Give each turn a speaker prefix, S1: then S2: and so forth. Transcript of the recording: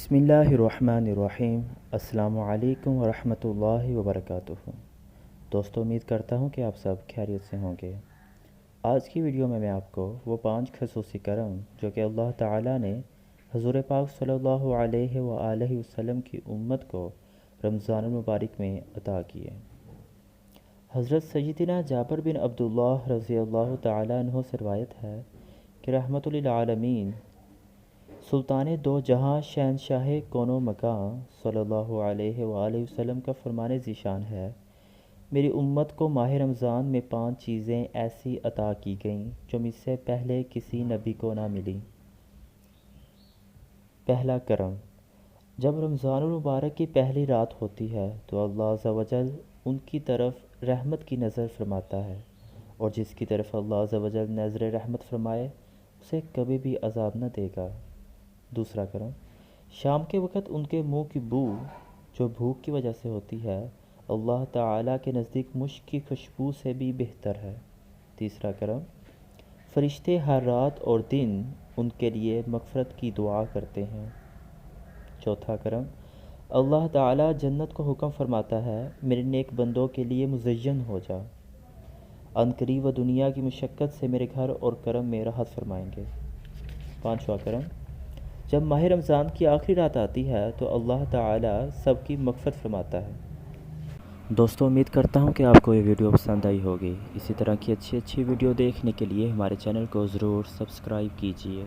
S1: بسم اللہ الرحمن الرحیم۔ السلام علیکم ورحمۃ اللہ وبرکاتہ۔ دوستو، امید کرتا ہوں کہ آپ سب خیریت سے ہوں گے۔ آج کی ویڈیو میں آپ کو وہ 5 خصوصی کرم جو کہ اللہ تعالیٰ نے حضور پاک صلی اللہ علیہ وآلہ وسلم کی امت کو رمضان المبارک میں عطا کیے۔ حضرت سیدنا جابر بن عبداللہ رضی اللہ تعالیٰ عنہ سے روایت ہے کہ رحمت للعالمین سلطان دو جہاں شہنشاہ کون و مکان صلی اللہ علیہ وآلہ وسلم کا فرمان ذیشان ہے، میری امت کو ماہ رمضان میں 5 چیزیں ایسی عطا کی گئیں جو مجھ سے پہلے کسی نبی کو نہ ملی۔ پہلا کرم، جب رمضان المبارک کی پہلی رات ہوتی ہے تو اللہ عز و جل ان کی طرف رحمت کی نظر فرماتا ہے، اور جس کی طرف اللہ عز و جل نظر رحمت فرمائے اسے کبھی بھی عذاب نہ دے گا۔ دوسرا کرم، شام کے وقت ان کے منہ کی بو جو بھوک کی وجہ سے ہوتی ہے اللہ تعالیٰ کے نزدیک مشک کی خوشبو سے بھی بہتر ہے۔ تیسرا کرم، فرشتے ہر رات اور دن ان کے لیے مغفرت کی دعا کرتے ہیں۔ چوتھا کرم، اللہ تعالیٰ جنت کو حکم فرماتا ہے میرے نیک بندوں کے لیے مزین ہو جا، عنقریب و دنیا کی مشقت سے میرے گھر اور کرم میں راحت فرمائیں گے۔ پانچواں کرم، جب ماہ رمضان کی آخری رات آتی ہے تو اللہ تعالیٰ سب کی مغفرت فرماتا ہے۔ دوستو، امید کرتا ہوں کہ آپ کو یہ ویڈیو پسند آئی ہوگی۔ اسی طرح کی اچھی ویڈیو دیکھنے کے لیے ہمارے چینل کو ضرور سبسکرائب کیجیے۔